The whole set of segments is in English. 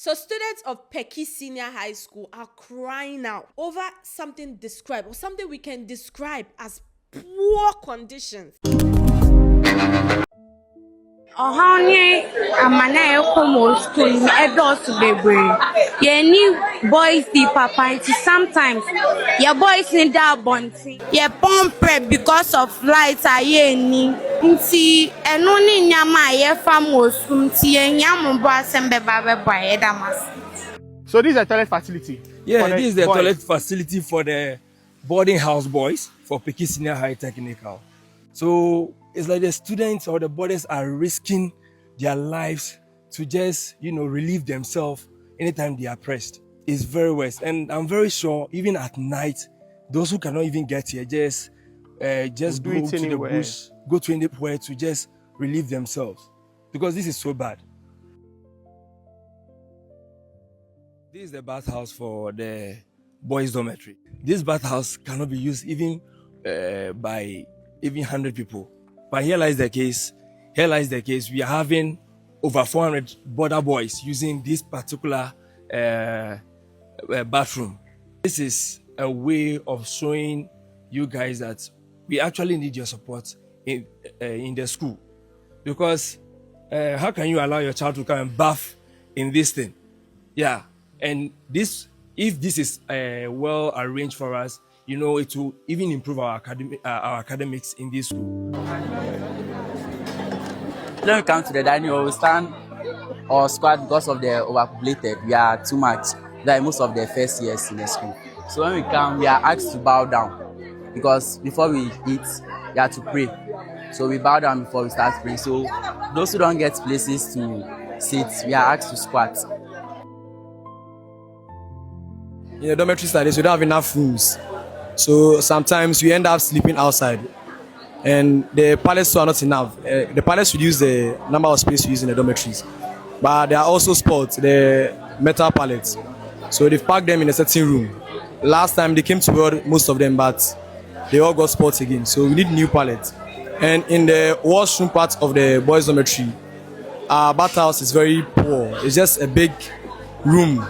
So students of Peki Senior High School are crying out over something described or something we can describe as poor conditions. Honey, amana ekomo school edos bebre. Ye ni boys di papa sometimes your boys need that bunting. Ye pompe because of light aye ni. Nti eno ni nyama ye fam osum ti ye nyam bo asembe ba ye damas. So this is a toilet facility? Yeah, this is the toilet facility for the boarding house boys for Peki Senior High Technical. So it's like the students or the boarders are risking their lives to just, relieve themselves anytime they are pressed. It's very worse. And I'm very sure even at night, those who cannot even get here just go to the bush, go to anywhere to just relieve themselves. Because this is so bad. This is the bathhouse for the boys' dormitory. This bathhouse cannot be used even by 100 people. But here lies the case. We are having over 400 border boys using this particular bathroom. This is a way of showing you guys that we actually need your support in the school. Because how can you allow your child to come and bath in this thing? Yeah. And if this is well arranged for us, it will even improve our academics in this school. When we come to the dining hall, we stand or squat because of the overpopulated. We are too much, like most of the first years in the school. So when we come, we are asked to bow down because before we eat, we have to pray. So we bow down before we start praying. So those who don't get places to sit, we are asked to squat. In the dormitories like this, we don't have enough rooms. So sometimes we end up sleeping outside. And the pallets are not enough. The pallets reduce the number of space we use in the dormitories. But there are also spots, the metal pallets. So they've packed them in a certain room. Last time they came to build most of them, but they all got spots again. So we need new pallets. And in the washroom part of the boys' dormitory, our bathhouse is very poor. It's just a big room.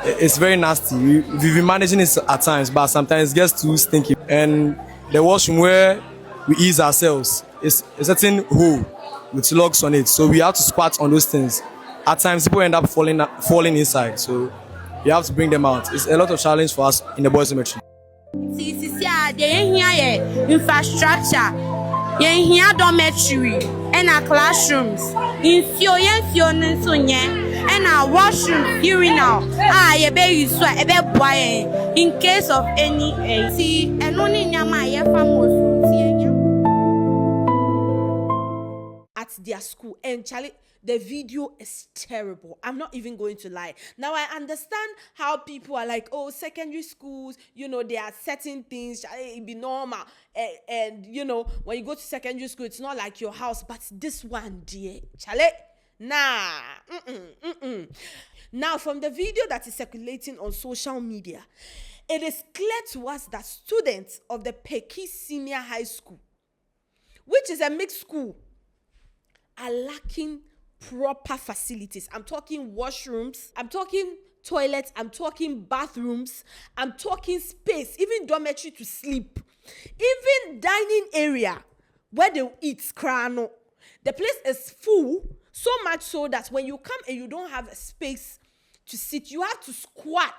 It's very nasty. We've been managing it at times, but sometimes it gets too stinky. And the washroom where we ease ourselves is a certain hole with logs on it. So we have to squat on those things. At times, people end up falling inside. So you have to bring them out. It's a lot of challenge for us in the boys' dormitory. Infrastructure, dormitory, and our classrooms. And our washroom, urinal, in case of any and only at their school. And Charlie, the video is terrible. I'm not even going to lie. Now I understand how people are like, oh, secondary schools, there are certain things, it be normal. And when you go to secondary school, it's not like your house, but this one, dear, Charlie. Nah. Now, from the video that is circulating on social media, it is clear to us that students of the Peki Senior High School, which is a mixed school, are lacking proper facilities. I'm talking washrooms, I'm talking toilets, I'm talking bathrooms, I'm talking space, even dormitory to sleep, even dining area where they eat crano. The place is full. So much so that when you come and you don't have a space to sit, you have to squat.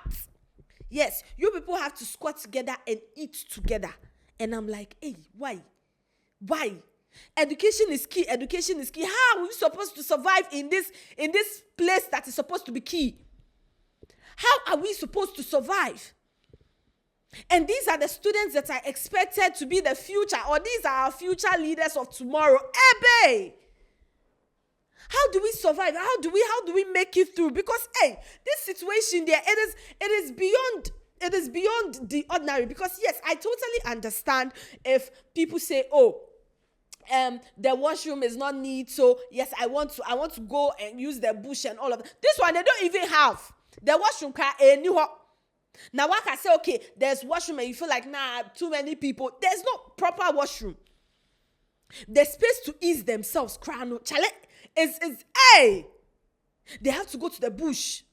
Yes, you people have to squat together and eat together. And I'm like, hey, why? Why? Education is key. Education is key. How are we supposed to survive in this place that is supposed to be key? How are we supposed to survive? And these are the students that are expected to be the future, or these are our future leaders of tomorrow. Ebe! How do we survive? How do we make it through? Because this situation there, it is beyond the ordinary. Because yes, I totally understand if people say, oh, the washroom is not neat, so yes, I want to go and use the bush and all of that. This one they don't even have. The washroom now I can say, okay, there's washroom and you feel like too many people. There's no proper washroom. The space to ease themselves, crano, chale. They have to go to the bush.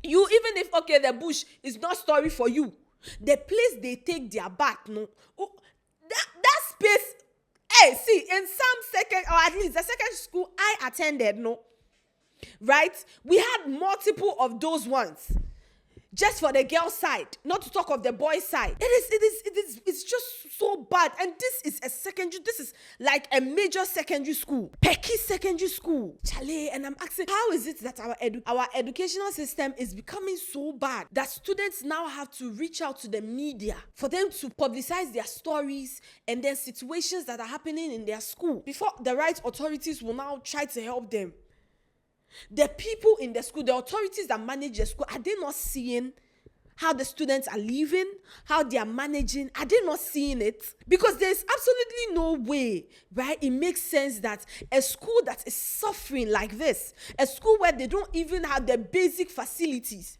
You, even if, okay, the bush is not story for you, the place they take their bath, no, that space, hey, see, in some second, or at least the second school I attended, no, right, we had multiple of those ones. Just for the girl side, not to talk of the boy side. It's just so bad. And this is like a major secondary school. Peki Secondary School. Charley, and I'm asking, how is it that our educational system is becoming so bad that students now have to reach out to the media for them to publicize their stories and then situations that are happening in their school before the right authorities will now try to help them? The people in the school, the authorities that manage the school, are they not seeing how the students are living, how they are managing? Are they not seeing it? Because there's absolutely no way, right? It makes sense that a school that is suffering like this, a school where they don't even have the basic facilities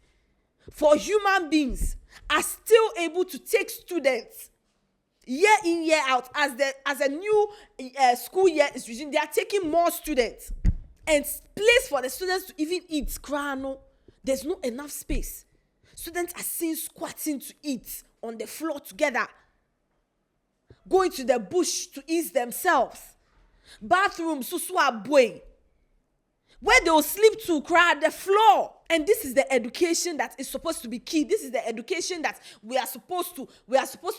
for human beings, are still able to take students year in, year out. As a new school year is resuming, they are taking more students. And place for the students to even eat, crano. There's no enough space. Students are seen squatting to eat on the floor together, going to the bush to ease themselves. Bathrooms, susua boy, where they will sleep to cry the floor. And this is the education that is supposed to be key. This is the education that we are supposed to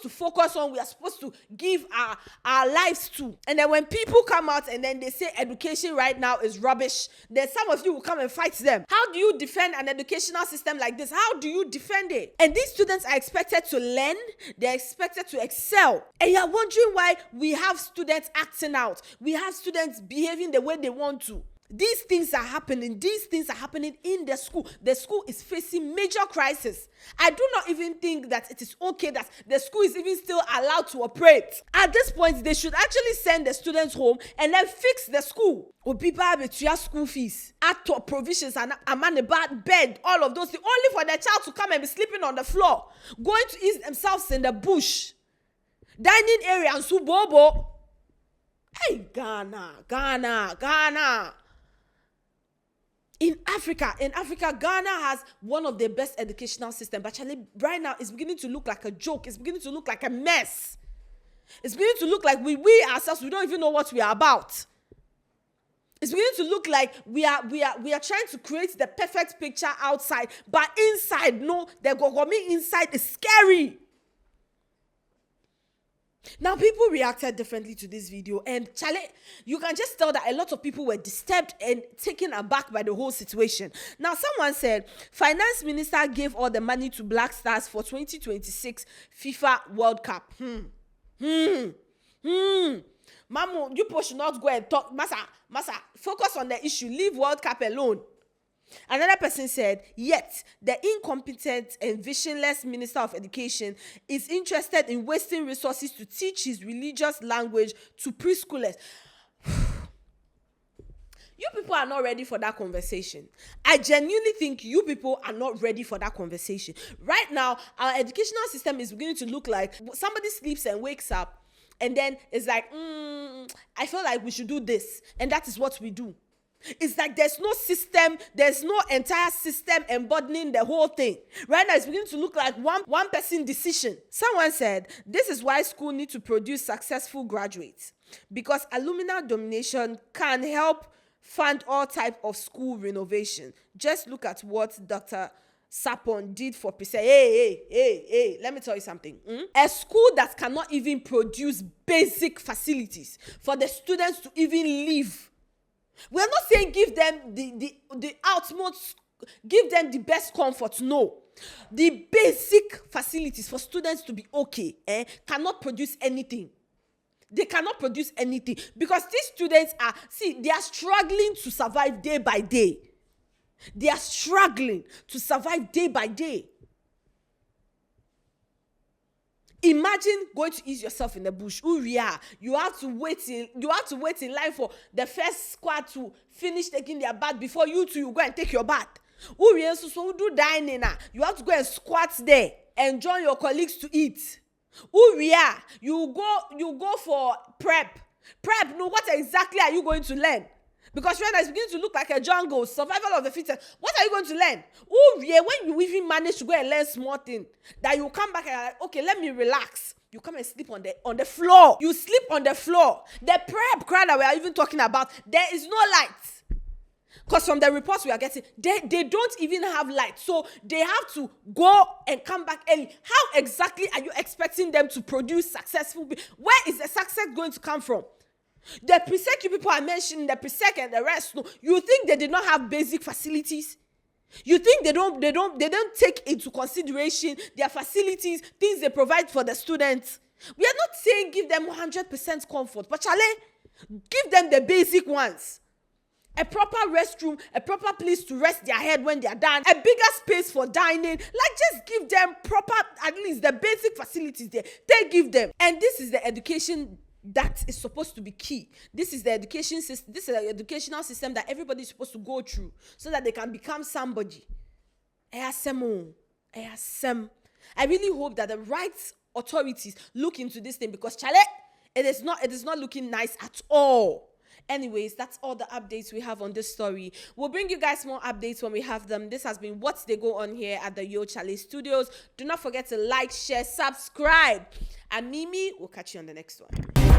focus on. We are supposed to give our lives to. And then when people come out and then they say education right now is rubbish, then some of you will come and fight them. How do you defend an educational system like this? How do you defend it? And these students are expected to learn. They're expected to excel. And you're wondering why we have students acting out. We have students behaving the way they want to. These things are happening. These things are happening in the school. The school is facing major crisis. I do not even think that it is okay that the school is even still allowed to operate. At this point, they should actually send the students home and then fix the school. Obiba betuya school fees, act of provisions, and a man a bad bed, all of those things, only for the child to come and be sleeping on the floor, going to ease themselves in the bush, dining area and subobo. Hey, Ghana. In Africa, Ghana has one of the best educational systems. But Charley, right now, it's beginning to look like a joke. It's beginning to look like a mess. It's beginning to look like we ourselves, we don't even know what we are about. It's beginning to look like we are trying to create the perfect picture outside, but inside, no, the gogomi inside is scary. Now, people reacted differently to this video, and Charley, you can just tell that a lot of people were disturbed and taken aback by the whole situation. Now, someone said, Finance Minister gave all the money to Black Stars for 2026 FIFA World Cup. Mamu, you should not go and talk. Masa, focus on the issue. Leave World Cup alone. Another person said, yet the incompetent and visionless Minister of Education is interested in wasting resources to teach his religious language to preschoolers. You people are not ready for that conversation. I genuinely think you people are not ready for that conversation. Right now, our educational system is beginning to look like somebody sleeps and wakes up, and then it's like, I feel like we should do this, and that is what we do. It's like there's no system, there's no entire system embodying the whole thing. Right now, it's beginning to look like one person decision. Someone said, this is why school need to produce successful graduates, because alumni domination can help fund all type of school renovation. Just look at what Dr. Sapon did for Pisa. Hey, let me tell you something. A school that cannot even produce basic facilities for the students to even live. We're not saying give them the utmost, give them the best comfort. No. The basic facilities for students to be okay cannot produce anything. They cannot produce anything because these students they are struggling to survive day by day. They are struggling to survive day by day. Imagine going to ease yourself in the bush. Uriah, you have to wait in line for the first squad to finish taking their bath before you go and take your bath. Uriah, so do dining now. You have to go and squat there and join your colleagues to eat. Uriah, you go for prep. Prep, no, what exactly are you going to learn? Because right now it's beginning to look like a jungle, survival of the fittest. What are you going to learn? Oh, yeah, when you even manage to go and learn small thing, that you come back and you're like, okay, let me relax. You come and sleep on the floor. You sleep on the floor. The prep crowd that we are even talking about, there is no light. Because from the reports we are getting, they don't even have light. So they have to go and come back early. How exactly are you expecting them to produce successful? Where is the success going to come from? The pre-sec people are mentioning, the pre-sec and the rest. No, you think they did not have basic facilities? You think they don't take into consideration their facilities, things they provide for the students? We are not saying give them 100% comfort, but Charley, give them the basic ones. A proper restroom, a proper place to rest their head when they are done, a bigger space for dining. Like, just give them proper, at least the basic facilities there. They give them. And this is the education that is supposed to be key. This is the education system. This is the educational system that everybody is supposed to go through so that they can become somebody. I really hope that the right authorities look into this thing, because Charley, it is not looking nice at all. Anyways, that's all the updates we have on this story. We'll bring you guys more updates when we have them. This has been What's They Go On here at the Yocharley Studios. Do not forget to like, share, subscribe. And Mimi, we'll catch you on the next one.